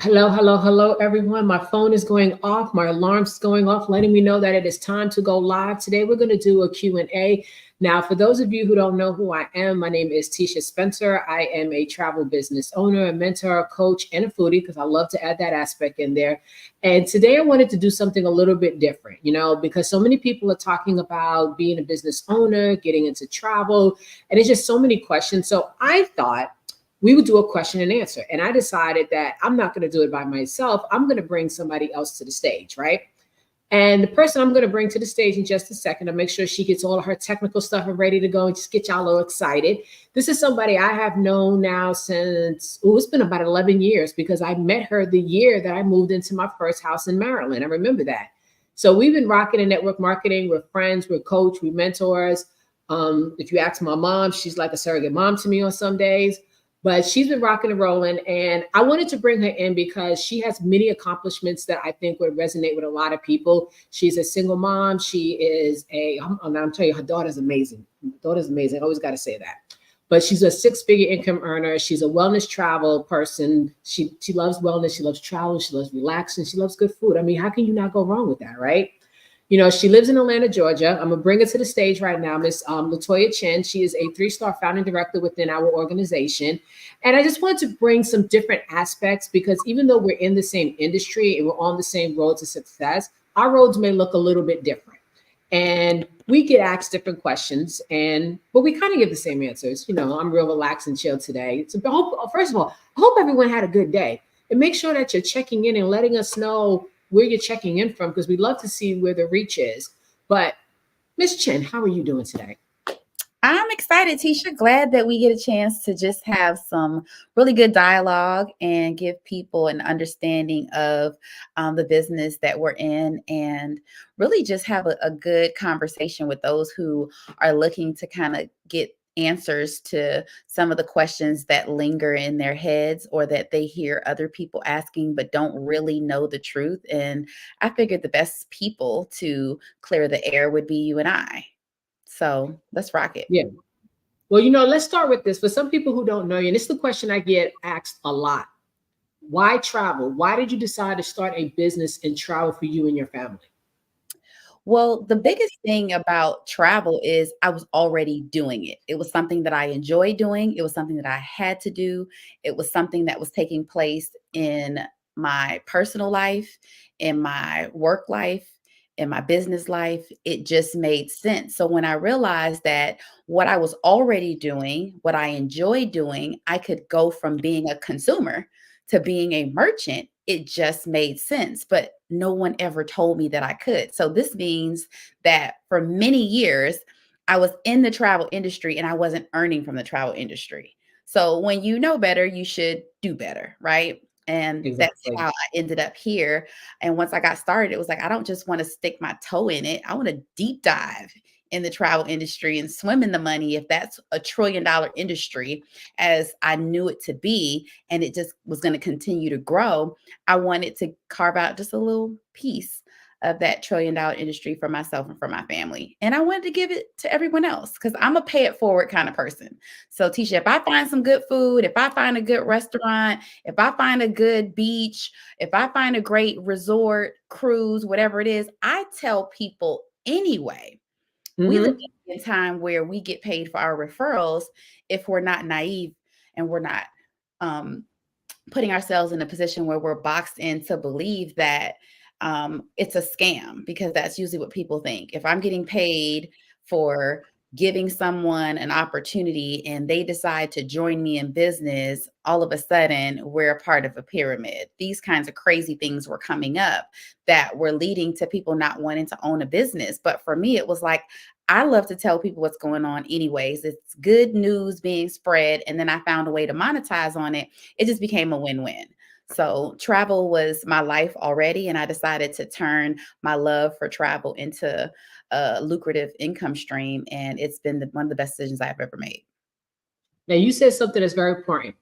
Hello, hello, hello, everyone. My phone is going off. My alarm's going off, letting me know that it is time to go live. Today, we're going to do a Q&A. Now, for those of you who don't know who I am, my name is Tisha Spencer. I am a travel business owner, a mentor, a coach, and a foodie because I love to add that aspect in there. And today, I wanted to do something a little bit different, because so many people are talking about being a business owner, getting into travel, and it's just so many questions. So I thought, we would do a question and answer. And I decided that I'm not going to do it by myself. I'm going to bring somebody else to the stage, right? And the person I'm going to bring to the stage in just a second, to make sure she gets all of her technical stuff and ready to go and just get y'all all excited. This is somebody I have known now since, it's been about 11 years because I met her the year that I moved into my first house in Maryland. I remember that. So we've been rocking in network marketing. We're friends, we're coach, we're mentors. If you ask my mom, she's like a surrogate mom to me on some days. But she's been rocking and rolling, and I wanted to bring her in because she has many accomplishments that I think would resonate with a lot of people. She's a single mom. She is I'm telling you, her daughter's amazing. Her daughter's amazing. I always got to say that. But she's a six-figure income earner. She's a wellness travel person. She loves wellness. She loves travel. She loves relaxing. She loves good food. I mean, how can you not go wrong with that, right? She lives in Atlanta, Georgia. I'm going to bring her to the stage right now, Miss Latoya Chen. She is a 3-star founding director within our organization. And I just wanted to bring some different aspects because even though we're in the same industry and we're on the same road to success, our roads may look a little bit different. And we get asked different questions, but we kind of give the same answers. I'm real relaxed and chill today. So first of all, I hope everyone had a good day. And make sure that you're checking in and letting us know where you're checking in from, because we'd love to see where the reach is. But Miss Chen, how are you doing today? I'm excited, Tisha. Glad that we get a chance to just have some really good dialogue and give people an understanding of the business that we're in, and really just have a good conversation with those who are looking to kind of get answers to some of the questions that linger in their heads or that they hear other people asking but don't really know the truth. And I figured the best people to clear the air would be you and I. So let's rock it. Yeah. Well, let's start with this. For some people who don't know you, and it's the question I get asked a lot. Why travel? Why did you decide to start a business and travel for you and your family? Well, the biggest thing about travel is I was already doing it. It was something that I enjoy doing. It was something that I had to do. It was something that was taking place in my personal life, in my work life, in my business life. It just made sense. So when I realized that what I was already doing, what I enjoy doing, I could go from being a consumer to being a merchant. It just made sense, but no one ever told me that I could. So this means that for many years, I was in the travel industry and I wasn't earning from the travel industry. So when you know better, you should do better, right? And that's Exactly. how I ended up here. And once I got started, it was like, I don't just want to stick my toe in it. I want to deep dive in the travel industry and swim in the money if that's a $1 trillion industry as I knew it to be, and it just was going to continue to grow. I wanted to carve out just a little piece of that $1 trillion industry for myself and for my family. And I wanted to give it to everyone else because I'm a pay it forward kind of person. So Tisha, if I find some good food, if I find a good restaurant, if I find a good beach, if I find a great resort, cruise, whatever it is, I tell people anyway. We live Mm-hmm. in a time where we get paid for our referrals if we're not naive and we're not um, putting ourselves in a position where we're boxed in to believe that it's a scam, because that's usually what people think. If I'm getting paid for giving someone an opportunity and they decide to join me in business, all of a sudden we're a part of a pyramid. These kinds of crazy things were coming up that were leading to people not wanting to own a business. But for me, it was like, I love to tell people what's going on anyways. It's good news being spread. And then I found a way to monetize on it. It just became a win-win. So travel was my life already, and I decided to turn my love for travel into a lucrative income stream, and it's been one of the best decisions I've ever made. Now, you said something that's very important,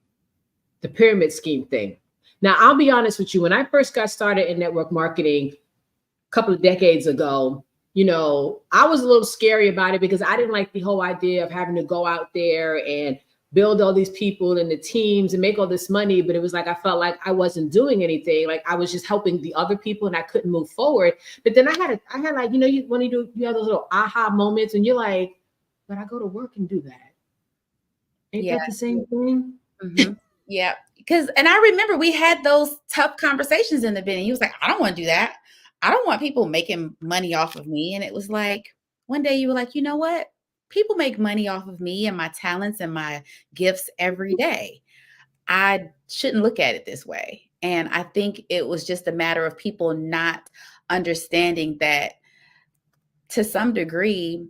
the pyramid scheme thing. Now, I'll be honest with you. When I first got started in network marketing a couple of decades ago, I was a little scary about it because I didn't like the whole idea of having to go out there and build all these people and the teams and make all this money. But it was like, I felt like I wasn't doing anything. Like I was just helping the other people and I couldn't move forward. But then I had like, you have those little aha moments and you're like, but I go to work and do that. Ain't that the same thing? Mm-hmm. Yeah. And I remember we had those tough conversations in the beginning. He was like, I don't want to do that. I don't want people making money off of me. And it was like, one day you were like, you know what? People make money off of me and my talents and my gifts every day. I shouldn't look at it this way. And I think it was just a matter of people not understanding that to some degree,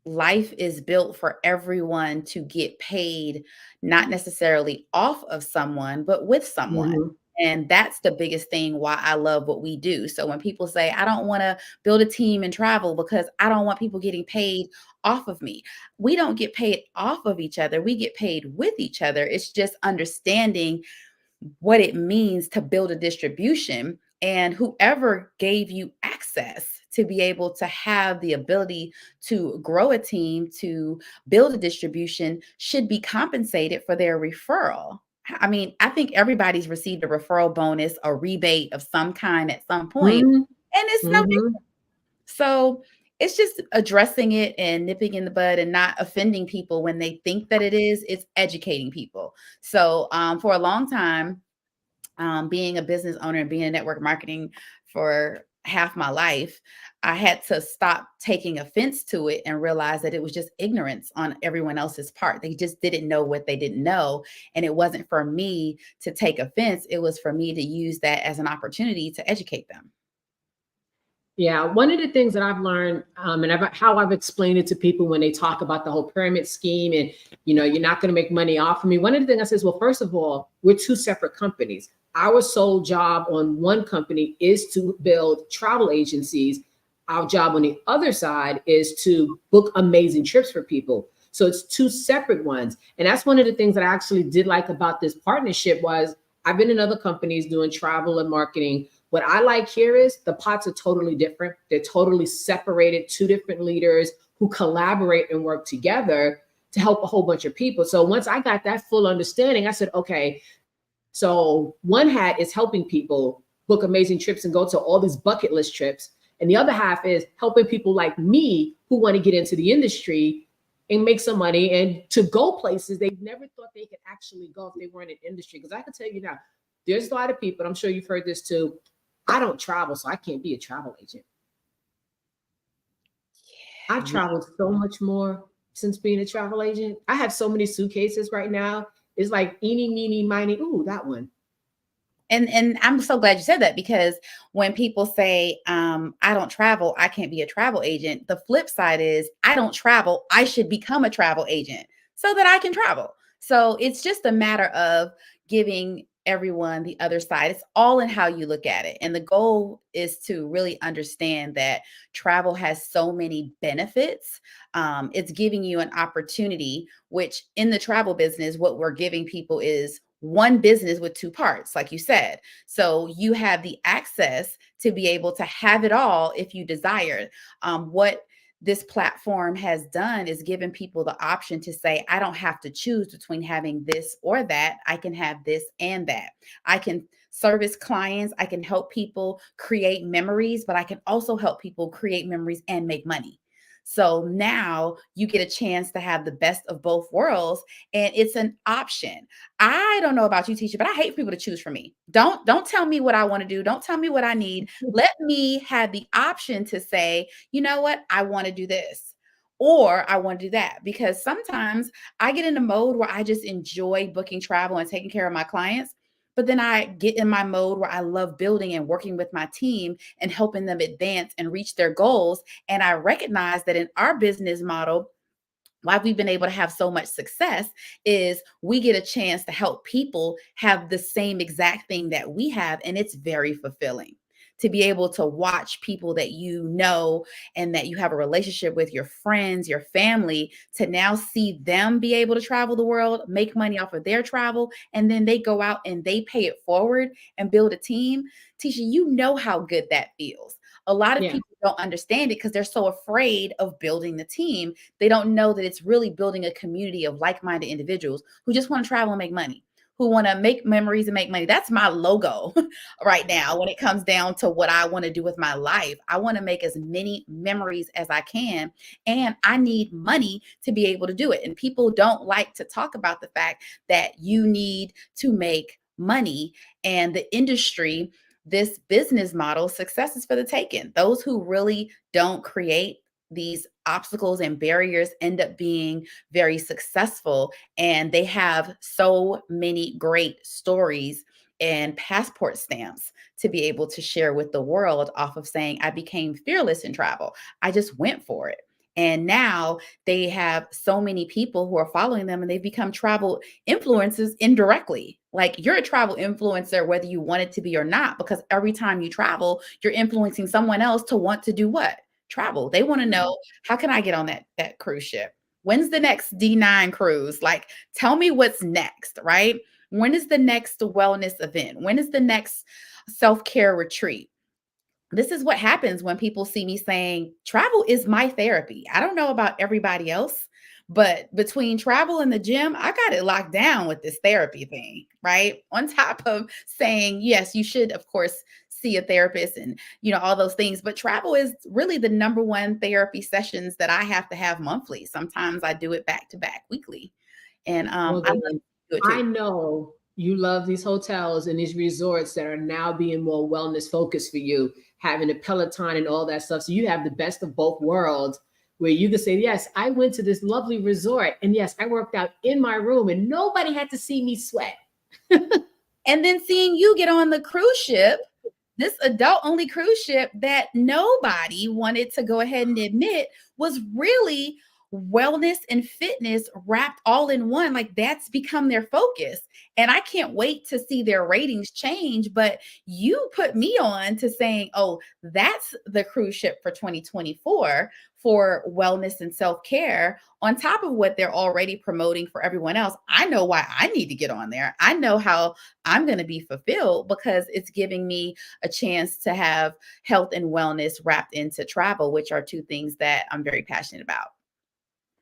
life is built for everyone to get paid, not necessarily off of someone, but with someone. Mm-hmm. And that's the biggest thing why I love what we do. So when people say, I don't want to build a team and travel because I don't want people getting paid off of me, we don't get paid off of each other. We get paid with each other. It's just understanding what it means to build a distribution, and whoever gave you access to be able to have the ability to grow a team, to build a distribution, should be compensated for their referral. I mean, I think everybody's received a referral bonus, a rebate of some kind at some point, Mm-hmm. and it's no different. So it's just addressing it and nipping in the bud and not offending people when they think that it is. It's educating people. So for a long time, being a business owner and being in network marketing for half my life, I had to stop taking offense to it and realize that it was just ignorance on everyone else's part. They just didn't know what they didn't know. And it wasn't for me to take offense. It was for me to use that as an opportunity to educate them. Yeah, one of the things that I've learned, how I've explained it to people when they talk about the whole pyramid scheme, and you're not going to make money off of me. One of the things I says, well, first of all, we're two separate companies. Our sole job on one company is to build travel agencies. Our job on the other side is to book amazing trips for people. So it's two separate ones, and that's one of the things that I actually did like about this partnership was I've been in other companies doing travel and marketing. What I like here is the pots are totally different. They're totally separated, two different leaders who collaborate and work together to help a whole bunch of people. So once I got that full understanding, I said, okay, so one hat is helping people book amazing trips and go to all these bucket list trips. And the other half is helping people like me who want to get into the industry and make some money and to go places they never thought they could actually go if they weren't in industry. Because I can tell you now, there's a lot of people, I'm sure you've heard this too, I don't travel, so I can't be a travel agent. I've traveled so much more since being a travel agent. I have so many suitcases right now. It's like eeny, meeny, miny. Ooh, that one. And I'm so glad you said that, because when people say, I don't travel, I can't be a travel agent, the flip side is I don't travel, I should become a travel agent so that I can travel. So it's just a matter of giving everyone the other side. It's all in how you look at it. And the goal is to really understand that travel has so many benefits. It's giving you an opportunity, which in the travel business, what we're giving people is one business with two parts, like you said. So you have the access to be able to have it all if you desire. What this platform has done is given people the option to say, I don't have to choose between having this or that. I can have this and that. I can service clients. I can help people create memories, but I can also help people create memories and make money. So now you get a chance to have the best of both worlds, and it's an option. I don't know about you, Tisha, but I hate people to choose for me. Don't tell me what I want to do. Don't tell me what I need. Let me have the option to say, you know what, I want to do this, or I want to do that. Because sometimes I get in a mode where I just enjoy booking travel and taking care of my clients. But then I get in my mode where I love building and working with my team and helping them advance and reach their goals. And I recognize that in our business model, why we've been able to have so much success is we get a chance to help people have the same exact thing that we have. And it's very fulfilling to be able to watch people that you know and that you have a relationship with, your friends, your family, to now see them be able to travel the world, make money off of their travel, and then they go out and they pay it forward and build a team. Tisha, you know how good that feels. A lot of Yeah. people don't understand it because they're so afraid of building the team. They don't know that it's really building a community of like-minded individuals who just want to travel and make money, who want to make memories and make money. That's my logo right now when it comes down to what I want to do with my life. I want to make as many memories as I can, and I need money to be able to do it. And people don't like to talk about the fact that you need to make money, and the industry, this business model, success is for the taking. Those who really don't create these obstacles and barriers end up being very successful, and they have so many great stories and passport stamps to be able to share with the world off of saying, I became fearless in travel. I just went for it. And now they have so many people who are following them, and they've become travel influencers indirectly. Like, you're a travel influencer, whether you want it to be or not, because every time you travel, you're influencing someone else to want to do what? Travel. They want to know, how can I get on that cruise ship? When's the next D9 cruise? Like, tell me what's next, right? When is the next wellness event? When is the next self-care retreat? This is what happens when people see me saying travel is my therapy. I don't know about everybody else, but between travel and the gym, I got it locked down with this therapy thing, right? On top of saying, yes, you should, of course, see a therapist and, all those things. But travel is really the number one therapy sessions that I have to have monthly. Sometimes I do it back to back weekly. And Well, I love to do it too. I know you love these hotels and these resorts that are now being more wellness focused for you, having a Peloton and all that stuff. So you have the best of both worlds, where you can say, yes, I went to this lovely resort, and yes, I worked out in my room and nobody had to see me sweat. And then seeing you get on the cruise ship, this adult only cruise ship that nobody wanted to go ahead and admit was really wellness and fitness wrapped all in one. Like, that's become their focus. And I can't wait to see their ratings change. But you put me on to saying, oh, that's the cruise ship for 2024 for wellness and self-care, on top of what they're already promoting for everyone else. I know why I need to get on there. I know how I'm going to be fulfilled, because it's giving me a chance to have health and wellness wrapped into travel, which are two things that I'm very passionate about.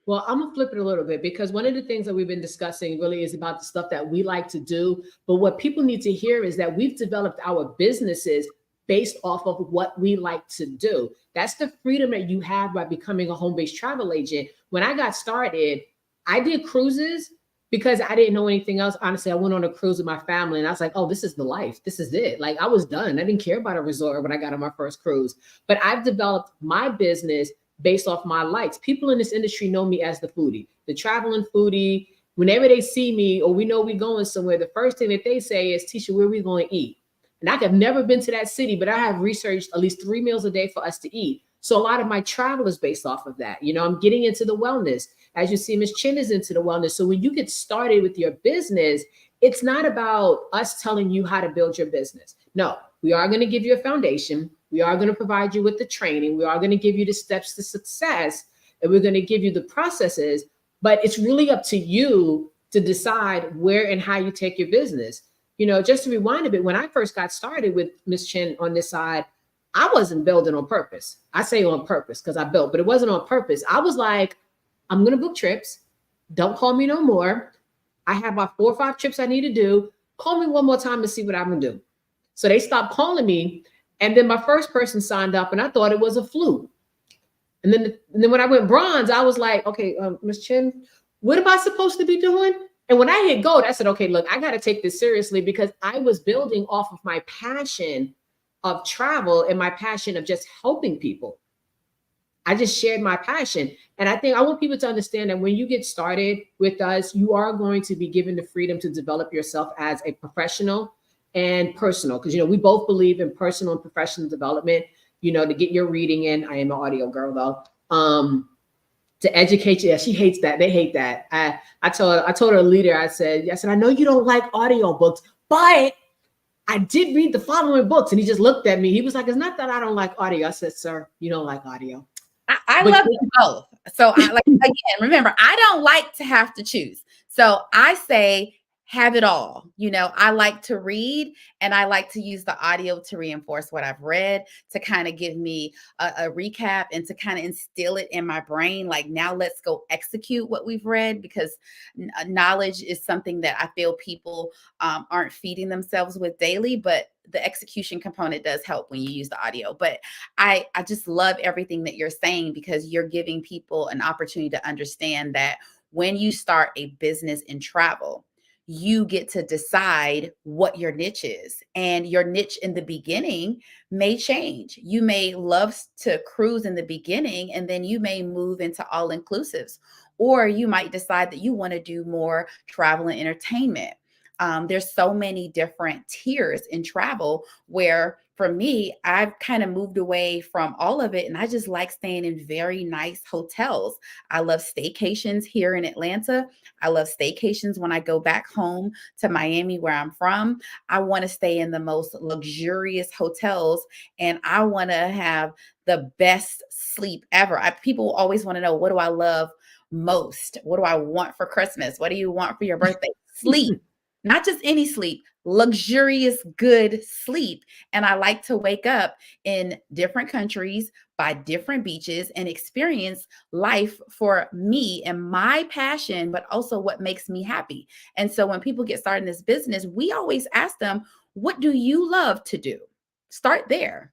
Well, I'm gonna flip it a little bit, because one of the things that we've been discussing really is about the stuff that we like to do. But what people need to hear is that we've developed our businesses based off of what we like to do. That's the freedom that you have by becoming a home-based travel agent. When I got started, I did cruises because I didn't know anything else. Honestly, I went on a cruise with my family and I was like, oh, this is the life. This is it. Like, I was done. I didn't care about a resort when I got on my first cruise. But I've developed my business based off my likes. People in this industry know me as the foodie, the traveling foodie. Whenever they see me or we know we're going somewhere, the first thing that they say is, Tisha, where are we going to eat? And I have never been to that city, but I have researched at least 3 meals a day for us to eat. So a lot of my travel is based off of that. I'm getting into the wellness. As you see, Ms. Chin is into the wellness. So when you get started with your business, it's not about us telling you how to build your business. No, we are going to give you a foundation. We are going to provide you with the training. We are going to give you the steps to success, and we're going to give you the processes. But it's really up to you to decide where and how you take your business. Just to rewind a bit, when I first got started with Ms. Chin on this side, I wasn't building on purpose. I say on purpose because I built, but it wasn't on purpose. I was like, I'm going to book trips. Don't call me no more. I have about 4 or 5 trips I need to do. Call me one more time to see what I'm going to do. So they stopped calling me. And then my first person signed up and I thought it was a fluke. And then when I went bronze, I was like, okay, Ms. Chin, what am I supposed to be doing? And when I hit gold, I said, okay, look, I got to take this seriously, because I was building off of my passion of travel and my passion of just helping people. I just shared my passion. And I think I want people to understand that when you get started with us, you are going to be given the freedom to develop yourself as a professional and personal. Because, we both believe in personal and professional development, to get your reading in. I am an audio girl though. To educate you. Yeah, she hates that. They hate that. I told her leader, I said, I know you don't like audio books, but I did read the following books. And he just looked at me. He was like, it's not that I don't like audio. I said, sir, you don't like audio. I love them both. So again, remember, I don't like to have to choose. So I say, have it all. You know, I like to read and I like to use the audio to reinforce what I've read, to kind of give me a recap and to kind of instill it in my brain. Like, now let's go execute what we've read, because knowledge is something that I feel people aren't feeding themselves with daily, but the execution component does help when you use the audio. But I just love everything that you're saying, because you're giving people an opportunity to understand that when you start a business in travel, you get to decide what your niche is. And your niche in the beginning may change. You may love to cruise in the beginning, and then you may move into all inclusives. Or you might decide that you want to do more travel and entertainment. There's so many different tiers in travel, where for me, I've kind of moved away from all of it. And I just like staying in very nice hotels. I love staycations here in Atlanta. I love staycations when I go back home to Miami, where I'm from. I want to stay in the most luxurious hotels, and I want to have the best sleep ever. People always want to know, what do I love most? What do I want for Christmas? What do you want for your birthday? Sleep. Not just any sleep, luxurious, good sleep. And I like to wake up in different countries, by different beaches, and experience life for me and my passion, but also what makes me happy. And so when people get started in this business, we always ask them, what do you love to do? Start there.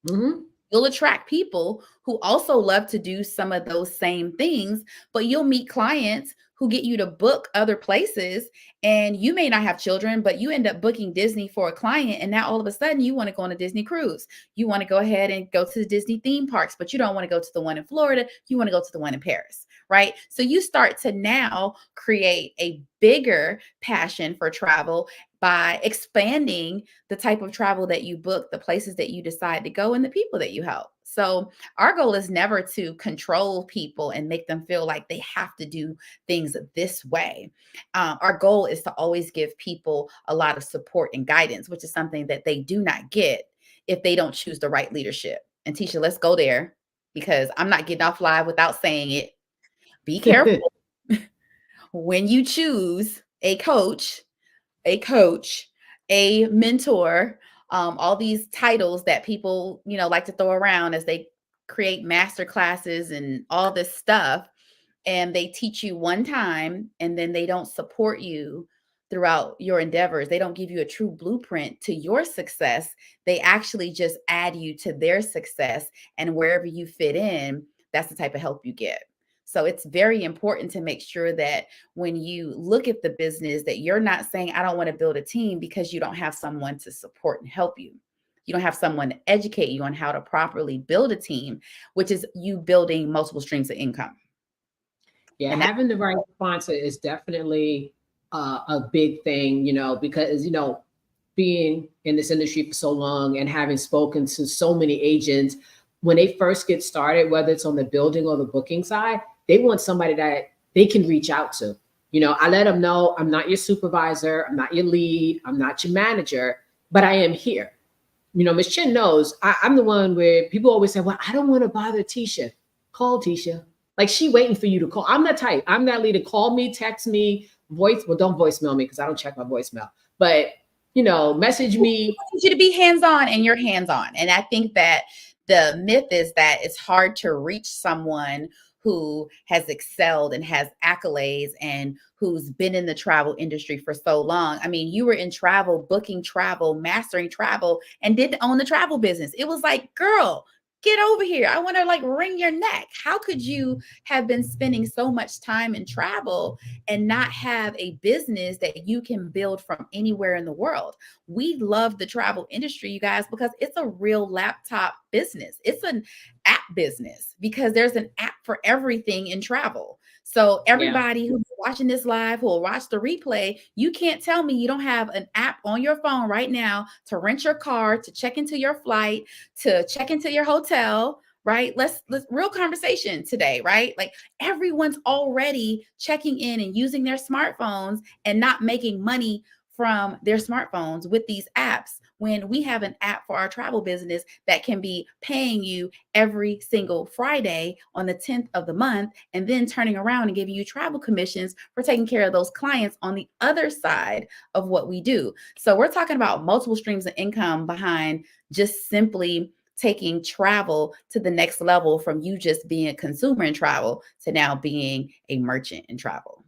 Mm-hmm. You'll attract people who also love to do some of those same things, but you'll meet clients who get you to book other places. And you may not have children, but you end up booking Disney for a client. And now all of a sudden you want to go on a Disney cruise. You want to go ahead and go to the Disney theme parks, but you don't want to go to the one in Florida. You want to go to the one in Paris, right? So you start to now create a bigger passion for travel by expanding the type of travel that you book, the places that you decide to go, and the people that you help. So our goal is never to control people and make them feel like they have to do things this way. Our goal is to always give people a lot of support and guidance, which is something that they do not get if they don't choose the right leadership. And Tisha, let's go there, because I'm not getting off live without saying it. Be careful when you choose a coach, a mentor, all these titles that people, like to throw around as they create master classes and all this stuff. And they teach you one time, and then they don't support you throughout your endeavors. They don't give you a true blueprint to your success. They actually just add you to their success. And wherever you fit in, that's the type of help you get. So it's very important to make sure that when you look at the business, that you're not saying, I don't want to build a team, because you don't have someone to support and help you. You don't have someone to educate you on how to properly build a team, which is you building multiple streams of income. Yeah, And having the right sponsor is definitely a big thing, because, being in this industry for so long and having spoken to so many agents, when they first get started, whether it's on the building or the booking side, they want somebody that they can reach out to. I let them know, I'm not your supervisor, I'm not your lead, I'm not your manager, but I am here. Ms. Chin knows I'm the one where people always say, well, I don't want to bother Tisha. Call Tisha. Like, she waiting for you to call. I'm that type. I'm that leader. Call me, text me, don't voicemail me, because I don't check my voicemail. But, message me. I want you to be hands-on, and you're hands-on. And I think that the myth is that it's hard to reach someone who has excelled and has accolades and who's been in the travel industry for so long. I mean, you were in travel, booking travel, mastering travel, and didn't own the travel business. It was like, girl, get over here. I want to wring your neck. How could you have been spending so much time in travel and not have a business that you can build from anywhere in the world? We love the travel industry, you guys, because it's a real laptop business. It's an app business, because there's an app for everything in travel. So everybody who's watching this live, who will watch the replay, you can't tell me you don't have an app on your phone right now to rent your car, to check into your flight, to check into your hotel, right? Let's real conversation today, right? Like, everyone's already checking in and using their smartphones and not making money from their smartphones with these apps when we have an app for our travel business that can be paying you every single Friday on the 10th of the month and then turning around and giving you travel commissions for taking care of those clients on the other side of what we do. So we're talking about multiple streams of income behind just simply taking travel to the next level from you just being a consumer in travel to now being a merchant in travel.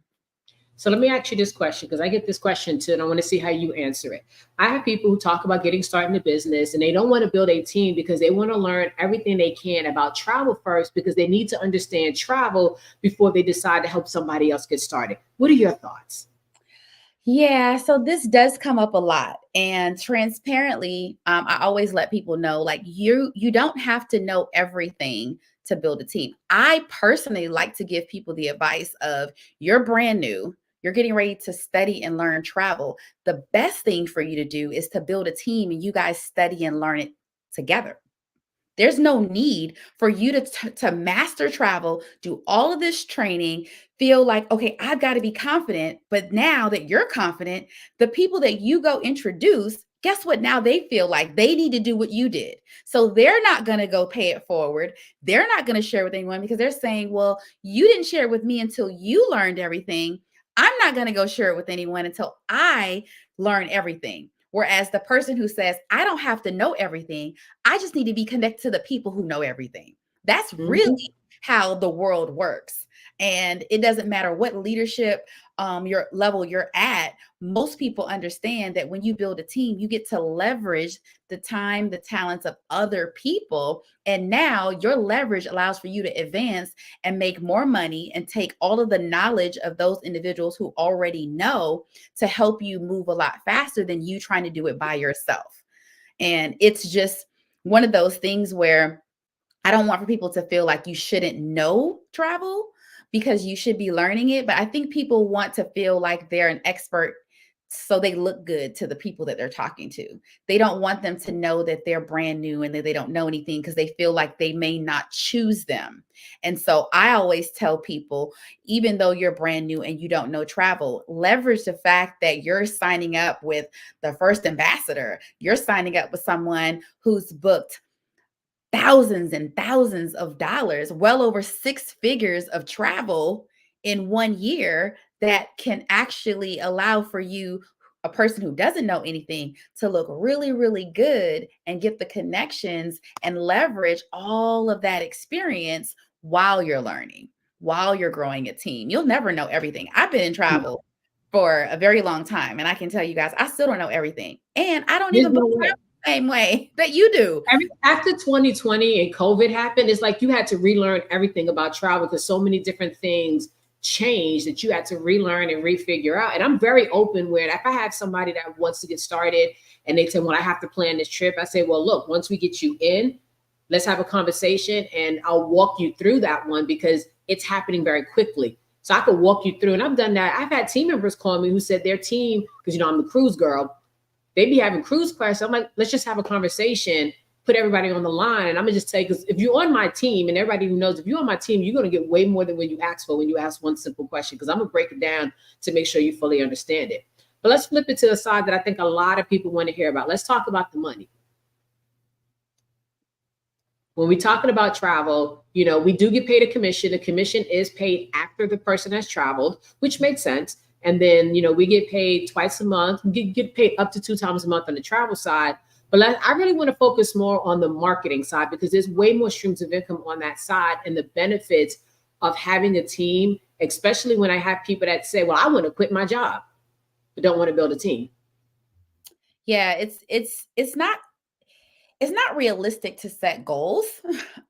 So let me ask you this question, because I get this question too, and I want to see how you answer it. I have people who talk about getting started in the business and they don't want to build a team because they want to learn everything they can about travel first, because they need to understand travel before they decide to help somebody else get started. What are your thoughts? Yeah, so this does come up a lot, and transparently, I always let people know, like, you don't have to know everything to build a team. I personally like to give people the advice of, you're brand new, you're getting ready to study and learn travel. The best thing for you to do is to build a team and you guys study and learn it together. There's no need for you to master travel, do all of this training, feel like, okay, I've got to be confident. But now that you're confident, the people that you go introduce, guess what? Now they feel like they need to do what you did. So they're not going to go pay it forward. They're not going to share with anyone because they're saying, well, you didn't share it with me until you learned everything. I'm not going to go share it with anyone until I learn everything. Whereas the person who says, I don't have to know everything, I just need to be connected to the people who know everything. That's really Mhm. how the world works. And it doesn't matter what leadership your level you're at. Most people understand that when you build a team, you get to leverage the time, the talents of other people. And now your leverage allows for you to advance and make more money and take all of the knowledge of those individuals who already know to help you move a lot faster than you trying to do it by yourself. And it's just one of those things where I don't want for people to feel like you shouldn't know travel because you should be learning it. But I think people want to feel like they're an expert so they look good to the people that they're talking to. They don't want them to know that they're brand new and that they don't know anything because they feel like they may not choose them. And so I always tell people, even though you're brand new and you don't know travel, leverage the fact that you're signing up with the first ambassador. You're signing up with someone who's booked thousands and thousands of dollars, well over six figures of travel in 1 year that can actually allow for you, a person who doesn't know anything, to look really, really good and get the connections and leverage all of that experience while you're learning, while you're growing a team. You'll never know everything. I've been in travel for a very long time, and I can tell you guys, I still don't know everything. And I don't There's even book no way. travel the same way that you do. After 2020 and COVID happened, it's like you had to relearn everything about travel because so many different things changed that you had to relearn and refigure out. And I'm very open where if I have somebody that wants to get started and they say, well, I have to plan this trip, I say, well, look, once we get you in, let's have a conversation and I'll walk you through that one because it's happening very quickly. So I could walk you through. And I've done that. I've had team members call me who said their team, because, I'm the cruise girl, they be having cruise questions. I'm like, let's just have a conversation, put everybody on the line. And I'm gonna just tell you, because if you're on my team, and everybody who knows, if you're on my team, you're gonna get way more than what you ask for when you ask one simple question, because I'm gonna break it down to make sure you fully understand it. But let's flip it to the side that I think a lot of people want to hear about. Let's talk about the money. When we're talking about travel, we do get paid a commission. The commission is paid after the person has traveled, which makes sense. And then, we get paid twice a month. We get paid up to 2 times a month on the travel side. But I really want to focus more on the marketing side because there's way more streams of income on that side and the benefits of having a team, especially when I have people that say, well, I want to quit my job, but don't want to build a team. Yeah, it's not realistic to set goals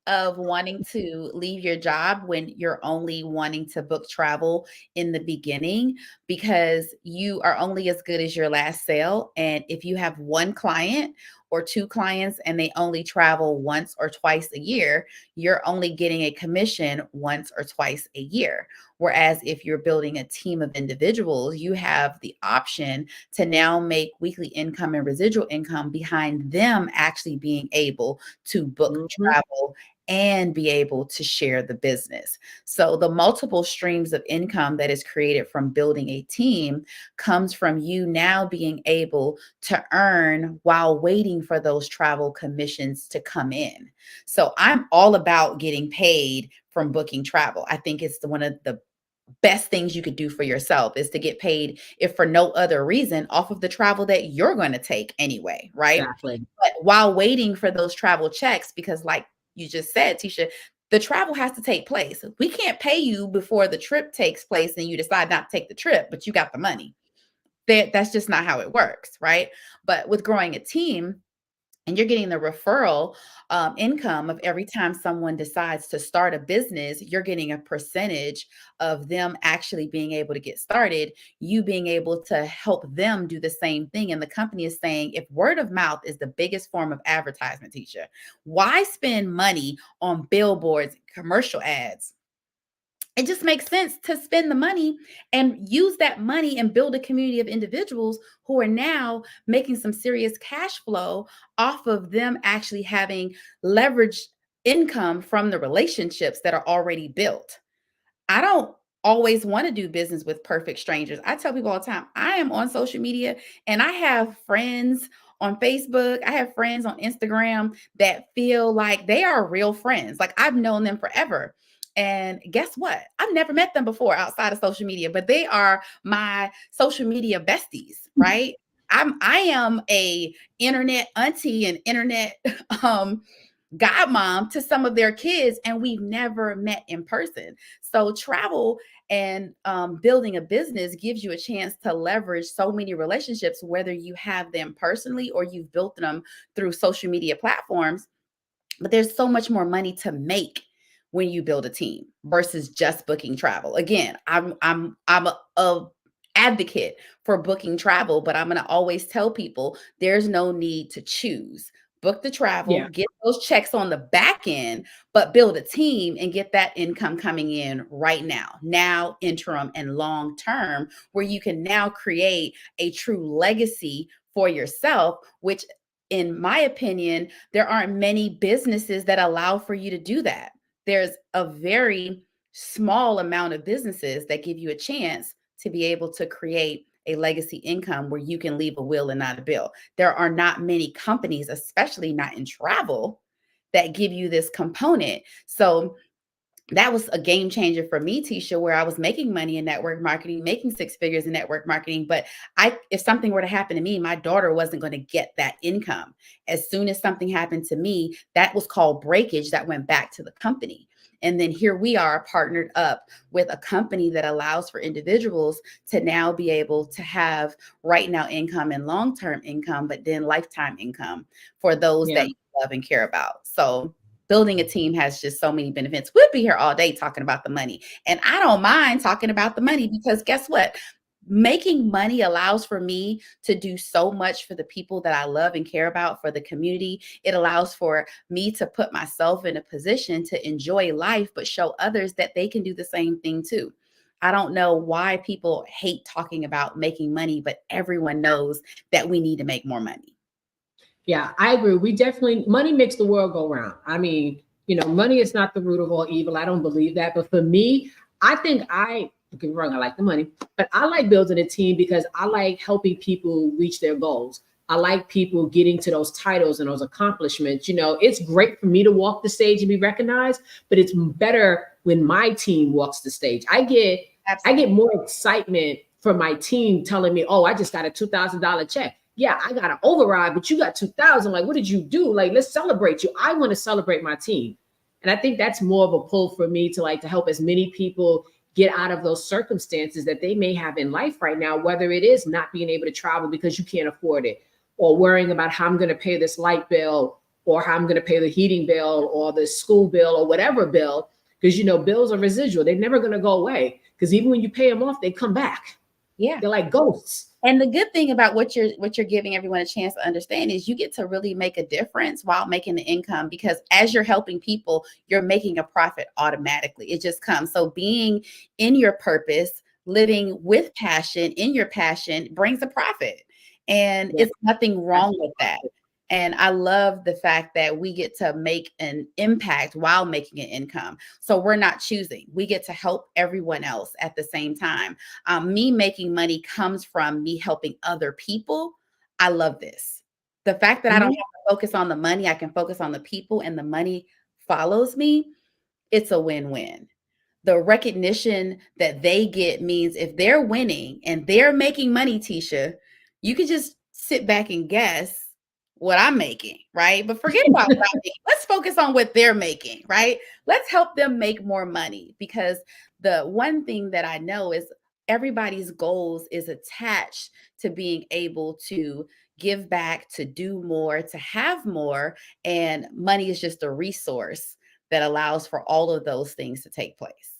of wanting to leave your job when you're only wanting to book travel in the beginning, because you are only as good as your last sale. And if you have one client or two clients and they only travel once or twice a year, you're only getting a commission once or twice a year. Whereas if you're building a team of individuals, you have the option to now make weekly income and residual income behind them actually being able to book Mhm. travel and be able to share the business. So the multiple streams of income that is created from building a team comes from you now being able to earn while waiting for those travel commissions to come in. So I'm all about getting paid from booking travel. I think it's one of the best things you could do for yourself is to get paid, if for no other reason, off of the travel that you're going to take anyway, right? Exactly. But while waiting for those travel checks, because like you just said, Tisha, the travel has to take place. We can't pay you before the trip takes place and you decide not to take the trip, but you got the money. That's just not how it works, right? But with growing a team, and you're getting the referral income of every time someone decides to start a business, you're getting a percentage of them actually being able to get started, you being able to help them do the same thing. And the company is saying, if word of mouth is the biggest form of advertisement, teacher, why spend money on billboards, commercial ads? It just makes sense to spend the money and use that money and build a community of individuals who are now making some serious cash flow off of them actually having leveraged income from the relationships that are already built. I don't always want to do business with perfect strangers. I tell people all the time, I am on social media and I have friends on Facebook, I have friends on Instagram that feel like they are real friends. Like I've known them forever. And guess what? I've never met them before outside of social media, but they are my social media besties, right? I am a internet auntie and internet godmom to some of their kids, and we've never met in person. So travel and building a business gives you a chance to leverage so many relationships, whether you have them personally or you've built them through social media platforms. But there's so much more money to make when you build a team versus just booking travel. Again, I'm a advocate for booking travel, but I'm going to always tell people there's no need to choose. Book the travel, Yeah. get those checks on the back end, but build a team and get that income coming in right now, interim and long term, where you can now create a true legacy for yourself, which in my opinion, there aren't many businesses that allow for you to do that. There's a very small amount of businesses that give you a chance to be able to create a legacy income where you can leave a will and not a bill. There are not many companies, especially not in travel, that give you this component. So that was a game changer for me, Tisha, where I was making money in network marketing, making six figures in network marketing. But if something were to happen to me, my daughter wasn't going to get that income. As soon as something happened to me, that was called breakage that went back to the company. And then here we are partnered up with a company that allows for individuals to now be able to have right now income and long-term income, but then lifetime income for those Yeah. that you love and care about. So building a team has just so many benefits. We'll be here all day talking about the money. And I don't mind talking about the money because guess what? Making money allows for me to do so much for the people that I love and care about, for the community. It allows for me to put myself in a position to enjoy life, but show others that they can do the same thing too. I don't know why people hate talking about making money, but everyone knows that we need to make more money. Yeah, I agree. We definitely, money makes the world go round. I mean, money is not the root of all evil. I don't believe that. But for me, I think don't get me wrong, I like the money, but I like building a team because I like helping people reach their goals. I like people getting to those titles and those accomplishments. It's great for me to walk the stage and be recognized, but it's better when my team walks the stage. I get more excitement from my team telling me, "Oh, I just got a $2,000 check. Yeah, I got an override, but you got 2,000. Like, what did you do? Like, let's celebrate you." I want to celebrate my team. And I think that's more of a pull for me to help as many people get out of those circumstances that they may have in life right now, whether it is not being able to travel because you can't afford it, or worrying about how I'm going to pay this light bill, or how I'm going to pay the heating bill or the school bill or whatever bill, because bills are residual. They're never going to go away, because even when you pay them off, they come back. Yeah. They're like ghosts. And the good thing about what you're giving everyone a chance to understand is you get to really make a difference while making the income, because as you're helping people, you're making a profit automatically. It just comes. So being in your purpose, living with passion, in your passion brings a profit. And Yeah. it's nothing wrong with that. And I love the fact that we get to make an impact while making an income. So we're not choosing. We get to help everyone else at the same time. Me making money comes from me helping other people. I love this. The fact that I don't have to focus on the money, I can focus on the people, and the money follows me. It's a win-win. The recognition that they get means if they're winning and they're making money, Tisha, you can just sit back and guess what I'm making, right? But forget about what I'm making. Let's focus on what they're making, right? Let's help them make more money, because the one thing that I know is everybody's goals is attached to being able to give back, to do more, to have more, and money is just a resource that allows for all of those things to take place.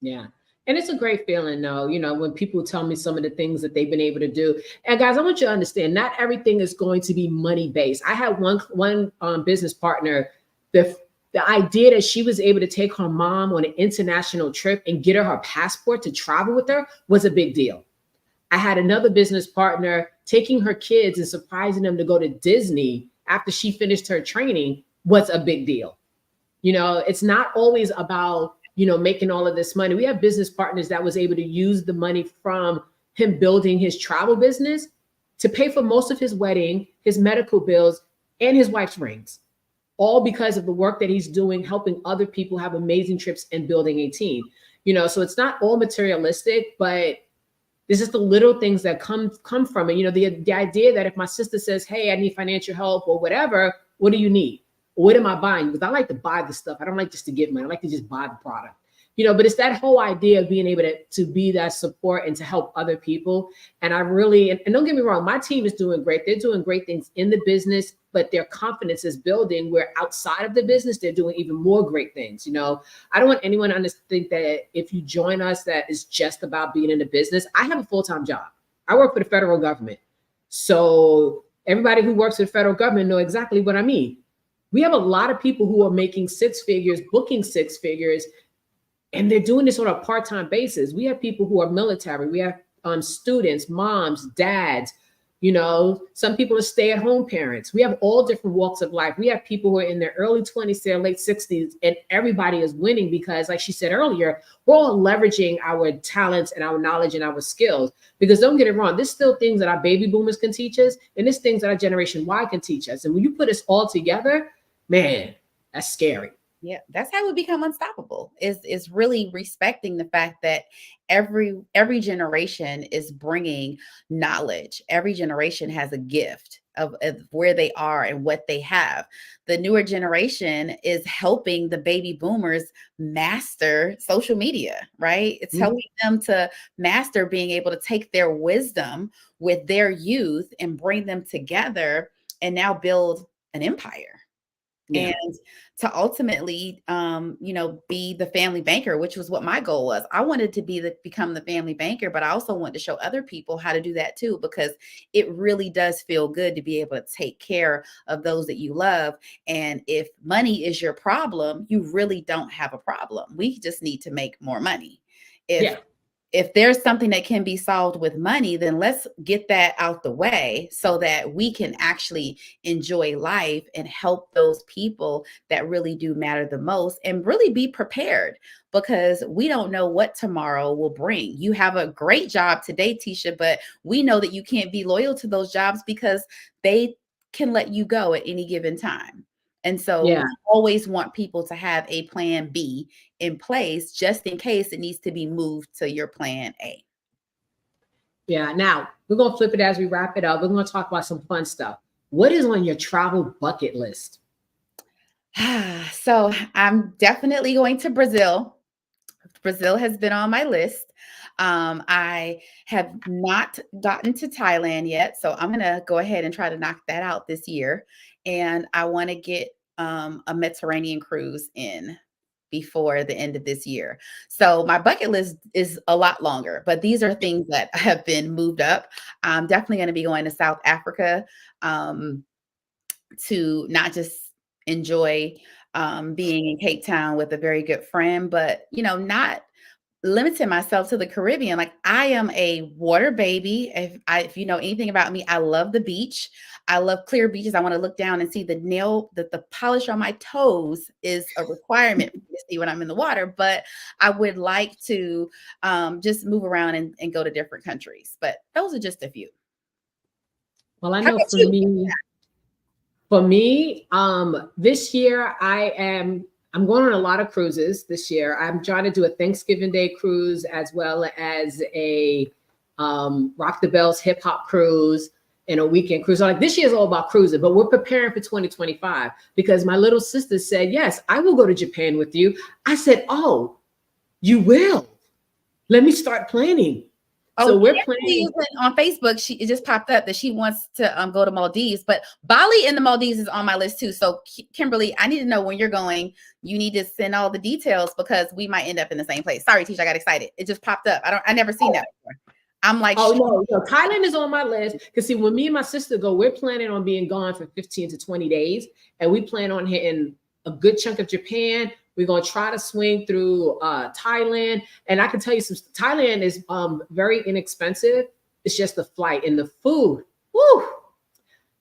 Yeah. And it's a great feeling, though, when people tell me some of the things that they've been able to do. And guys, I want you to understand, not everything is going to be money based. I had one business partner, the idea that she was able to take her mom on an international trip and get her passport to travel with her was a big deal. I had another business partner taking her kids and surprising them to go to Disney after she finished her training was a big deal. It's not always about making all of this money. We have business partners that was able to use the money from him building his travel business to pay for most of his wedding, his medical bills, and his wife's rings, all because of the work that he's doing, helping other people have amazing trips and building a team. So it's not all materialistic, but this is the little things that come from it. The idea that if my sister says, hey, I need financial help or whatever, what do you need? What am I buying? Because I like to buy the stuff. I don't like just to give money. I like to just buy the product. But it's that whole idea of being able to be that support and to help other people. And I really, and don't get me wrong, my team is doing great. They're doing great things in the business, but their confidence is building where outside of the business, they're doing even more great things. I don't want anyone to think that if you join us, that it's just about being in the business. I have a full-time job. I work for the federal government. So everybody who works for the federal government know exactly what I mean. We have a lot of people who are making six figures, booking six figures, and they're doing this on a part-time basis. We have people who are military. We have students, moms, dads, some people are stay-at-home parents. We have all different walks of life. We have people who are in their early 20s, their late 60s, and everybody is winning because, like she said earlier, we're all leveraging our talents and our knowledge and our skills. Because don't get it wrong, there's still things that our baby boomers can teach us, and there's things that our Generation Y can teach us. And when you put us all together, man, that's scary. Yeah, that's how we become unstoppable. Is really respecting the fact that every generation is bringing knowledge. Every generation has a gift of where they are and what they have. The newer generation is helping the baby boomers master social media, right? It's helping them to master being able to take their wisdom with their youth and bring them together and now build an empire. Yeah. And to ultimately, be the family banker, which was what my goal was. I wanted to become the family banker, but I also wanted to show other people how to do that too, because it really does feel good to be able to take care of those that you love. And if money is your problem, you really don't have a problem. We just need to make more money. If there's something that can be solved with money, then let's get that out the way so that we can actually enjoy life and help those people that really do matter the most, and really be prepared, because we don't know what tomorrow will bring. You have a great job today, Tisha, but we know that you can't be loyal to those jobs because they can let you go at any given time. And so we always want people to have a plan B in place just in case it needs to be moved to your plan A. Yeah. Now we're going to flip it as we wrap it up. We're going to talk about some fun stuff. What is on your travel bucket list? So I'm definitely going to Brazil. Brazil has been on my list. I have not gotten to Thailand yet, so I'm going to go ahead and try to knock that out this year. And I want to get a Mediterranean cruise in before the end of this year. So my bucket list is a lot longer, but these are things that have been moved up. I'm definitely going to be going to South Africa to not just enjoy being in Cape Town with a very good friend, but not limited myself to the Caribbean. Like, I am a water baby. If you know anything about me, I love the beach. I love clear beaches. I want to look down and see the polish on my toes is a requirement for me to see when I'm in the water. But I would like to just move around and go to different countries. But those are just a few. Well, I How know about you? for me, this year I'm going on a lot of cruises this year. I'm trying to do a Thanksgiving Day cruise as well as a Rock the Bells hip hop cruise and a weekend cruise. So like this year is all about cruising, but we're preparing for 2025 because my little sister said, yes, I will go to Japan with you. I said, oh, you will. Let me start planning. So we're planning on Facebook. It just popped up that she wants to go to Maldives, but Bali and the Maldives is on my list too. So Kimberly, I need to know when you're going. You need to send all the details because we might end up in the same place. Sorry, Tisha, I got excited. It just popped up. I never seen that before. I'm like, oh no, Thailand is on my list because see, when me and my sister go, we're planning on being gone for 15 to 20 days, and we plan on hitting a good chunk of Japan. We're going to try to swing through Thailand. And I can tell you Thailand is very inexpensive. It's just the flight and the food. Woo!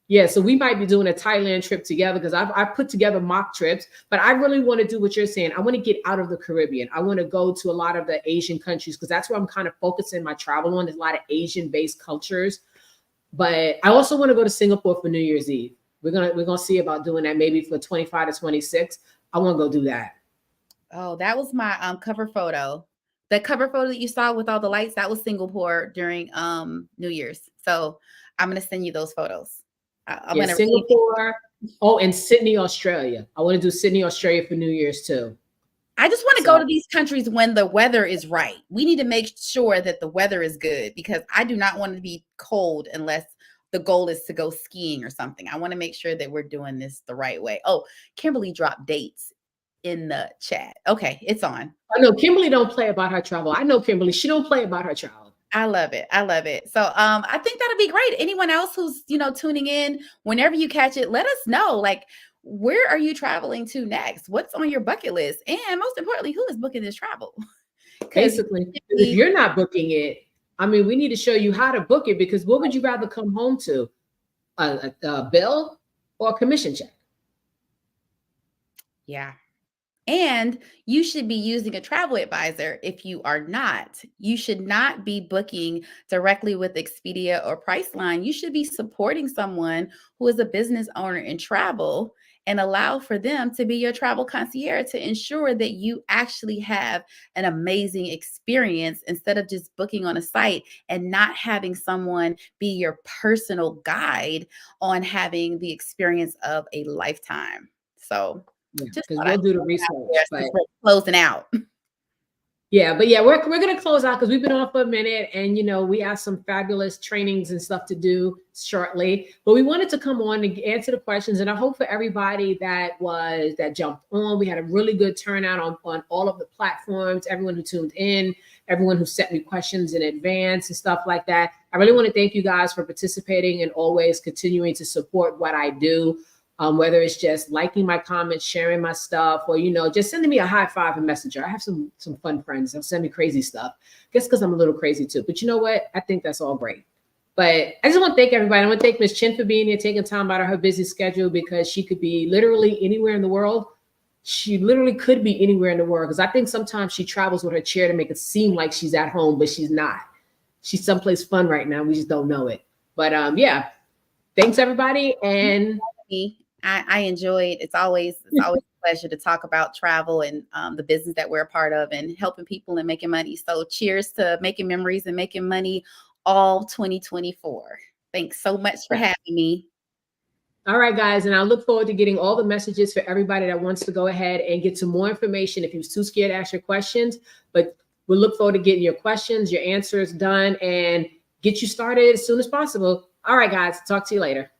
Yeah, so we might be doing a Thailand trip together because I've put together mock trips, but I really want to do what you're saying. I want to get out of the Caribbean. I want to go to a lot of the Asian countries because that's where I'm kind of focusing my travel on. There's a lot of Asian-based cultures. But I also want to go to Singapore for New Year's Eve. We're gonna see about doing that maybe for 25 to 26. I want to go do that. Oh, that was my cover photo. The cover photo that you saw with all the lights, that was Singapore during New Year's. So I'm gonna send you those photos. Singapore. Oh, and Sydney, Australia. I want to do Sydney, Australia for New Year's too. I just want to go to these countries when the weather is right. We need to make sure that the weather is good because I do not want to be cold unless the goal is to go skiing or something. I want to make sure that we're doing this the right way. Oh, Kimberly dropped dates in the chat. Okay, it's on. I know Kimberly don't play about her travel. I know Kimberly, she don't play about her travel. I love it. I love it. So I think that'll be great. Anyone else who's, tuning in, whenever you catch it, let us know, like, where are you traveling to next? What's on your bucket list? And most importantly, who is booking this travel? Basically, if you're not booking it, I mean, we need to show you how to book it because what would you rather come home to? A bill or a commission check? Yeah. And you should be using a travel advisor. If you are not, you should not be booking directly with Expedia or Priceline. You should be supporting someone who is a business owner in travel and allow for them to be your travel concierge to ensure that you actually have an amazing experience instead of just booking on a site and not having someone be your personal guide on having the experience of a lifetime. So because we'll do the research. But closing out. Yeah, but yeah, we're gonna close out because we've been on for a minute, and we have some fabulous trainings and stuff to do shortly. But we wanted to come on and answer the questions, and I hope for everybody that jumped on, we had a really good turnout on all of the platforms. Everyone who tuned in, everyone who sent me questions in advance and stuff like that. I really want to thank you guys for participating and always continuing to support what I do. Whether it's just liking my comments, sharing my stuff, or, just sending me a high five and messenger. I have some fun friends. They'll send me crazy stuff. Guess because I'm a little crazy too. But you know what? I think that's all great. But I just want to thank everybody. I want to thank Ms. Chin for being here, taking time out of her busy schedule because she could be literally anywhere in the world. She literally could be anywhere in the world because I think sometimes she travels with her chair to make it seem like she's at home, but she's not. She's someplace fun right now. We just don't know it. But yeah, thanks everybody. And I enjoyed. It's always a pleasure to talk about travel and the business that we're a part of and helping people and making money. So cheers to making memories and making money all 2024. Thanks so much for having me. All right, guys. And I look forward to getting all the messages for everybody that wants to go ahead and get some more information if you're too scared to ask your questions. But we'll look forward to getting your questions, your answers done, and get you started as soon as possible. All right, guys. Talk to you later.